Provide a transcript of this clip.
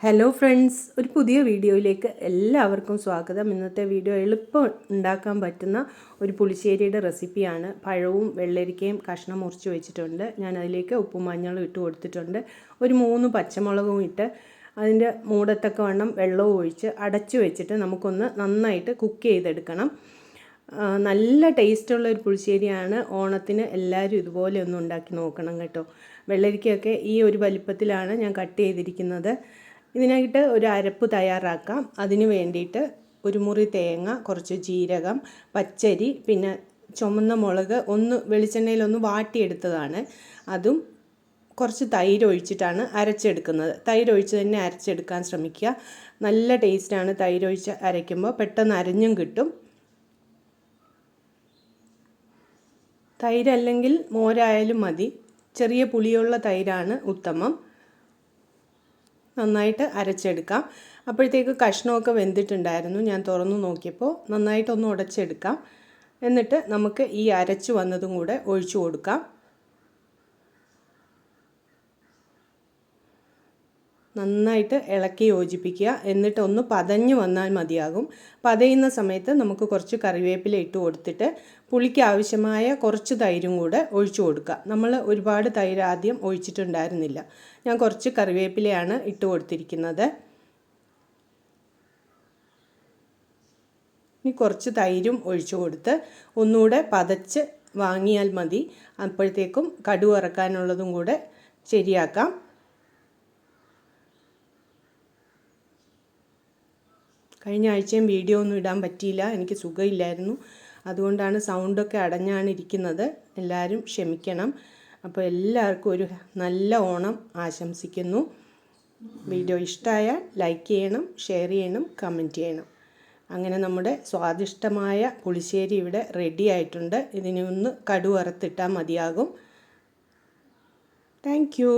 Hello friends, ഒരു പുതിയ വീഡിയോയിലേക്ക് എല്ലാവർക്കും സ്വാഗതം. ഇന്നത്തെ വീഡിയോ എളുപ്പം ഉണ്ടാക്കാൻ പറ്റുന്ന ഒരു പുളിശ്ശേരിയുടെ റെസിപ്പിയാണ്. പഴവും വെള്ളരിക്കയും കഷ്ണം മുറിച്ച് വെച്ചിട്ടുണ്ട്. ഞാൻ അതിലേക്ക് ഉപ്പും മഞ്ഞളും ഇട്ട് കൊടുത്തിട്ടുണ്ട്. ഒരു 3 പച്ചമുളകും ഇട്ട് അതിൻ്റെ മൂടത്തൊക്കെ വണ്ണം വെള്ളവും ഒഴിച്ച് അടച്ചു വെച്ചിട്ട് നമുക്കൊന്ന് നന്നായിട്ട് കുക്ക് ചെയ്തെടുക്കണം. നല്ല ടേസ്റ്റുള്ള ഒരു പുളിശ്ശേരിയാണ്. ഓണത്തിന് എല്ലാവരും ഇതുപോലെ ഒന്ന് ഉണ്ടാക്കി നോക്കണം കേട്ടോ. വെള്ളരിക്കയൊക്കെ ഈ ഒരു വലിപ്പത്തിലാണ് ഞാൻ കട്ട് ചെയ്തിരിക്കുന്നത്. ഇതിനായിട്ട് ഒരു അരപ്പ് തയ്യാറാക്കാം. അതിന് വേണ്ടിയിട്ട് ഒരു മുറി തേങ്ങ, കുറച്ച് ജീരകം, പച്ചരി, പിന്നെ ചുമന്ന മുളക് ഒന്ന് വെളിച്ചെണ്ണയിലൊന്ന് വാട്ടിയെടുത്തതാണ്. അതും കുറച്ച് തൈര് ഒഴിച്ചിട്ടാണ് അരച്ചെടുക്കുന്നത്. തൈര് ഒഴിച്ച് തന്നെ അരച്ചെടുക്കാൻ ശ്രമിക്കുക. നല്ല ടേസ്റ്റാണ് തൈര് ഒഴിച്ച് അരയ്ക്കുമ്പോൾ. പെട്ടെന്ന് അരഞ്ഞും കിട്ടും. തൈരല്ലെങ്കിൽ മോരായാലും മതി. ചെറിയ പുളിയുള്ള തൈരാണ് ഉത്തമം. നന്നായിട്ട് അരച്ചെടുക്കാം. അപ്പോഴത്തേക്ക് കഷ്ണമൊക്കെ വെന്തിട്ടുണ്ടായിരുന്നു. ഞാൻ തുറന്നു നോക്കിയപ്പോൾ നന്നായിട്ടൊന്ന് ഉടച്ചെടുക്കാം. എന്നിട്ട് നമുക്ക് ഈ അരച്ചു വന്നതും കൂടെ ഒഴിച്ചു കൊടുക്കാം. നന്നായിട്ട് ഇളക്കി യോജിപ്പിക്കുക. എന്നിട്ട് ഒന്ന് പതഞ്ഞ് വന്നാൽ മതിയാകും. പതയുന്ന സമയത്ത് നമുക്ക് കുറച്ച് കറിവേപ്പില ഇട്ട് കൊടുത്തിട്ട് പുളിക്ക് ആവശ്യമായ കുറച്ച് തൈരും കൂടെ ഒഴിച്ചു കൊടുക്കുക. നമ്മൾ ഒരുപാട് തൈര് ആദ്യം ഒഴിച്ചിട്ടുണ്ടായിരുന്നില്ല. ഞാൻ കുറച്ച് കറിവേപ്പിലയാണ് ഇട്ട് കൊടുത്തിരിക്കുന്നത്. ഇനി കുറച്ച് തൈരും ഒഴിച്ചു കൊടുത്ത് ഒന്നുകൂടെ പതച്ച് വാങ്ങിയാൽ മതി. അപ്പോഴത്തേക്കും കടുക് വറക്കാനുള്ളതും കൂടെ ശരിയാക്കാം. കഴിഞ്ഞ ആഴ്ചയും വീഡിയോ ഒന്നും ഇടാൻ പറ്റിയില്ല. എനിക്ക് സുഖമില്ലായിരുന്നു. അതുകൊണ്ടാണ് സൗണ്ടൊക്കെ അടഞ്ഞാണ് ഇരിക്കുന്നത്. എല്ലാവരും ക്ഷമിക്കണം. അപ്പോൾ എല്ലാവർക്കും ഒരു നല്ല ഓണം ആശംസിക്കുന്നു. വീഡിയോ ഇഷ്ടമായാൽ ലൈക്ക് ചെയ്യണം, ഷെയർ ചെയ്യണം, കമൻറ്റ് ചെയ്യണം. അങ്ങനെ നമ്മുടെ സ്വാദിഷ്ടമായ പുളിശ്ശേരി ഇവിടെ റെഡി ആയിട്ടുണ്ട്. ഇതിനെ ഒന്ന് കടുക് വറുത്തിട്ടാൽ മതിയാകും. Thank you.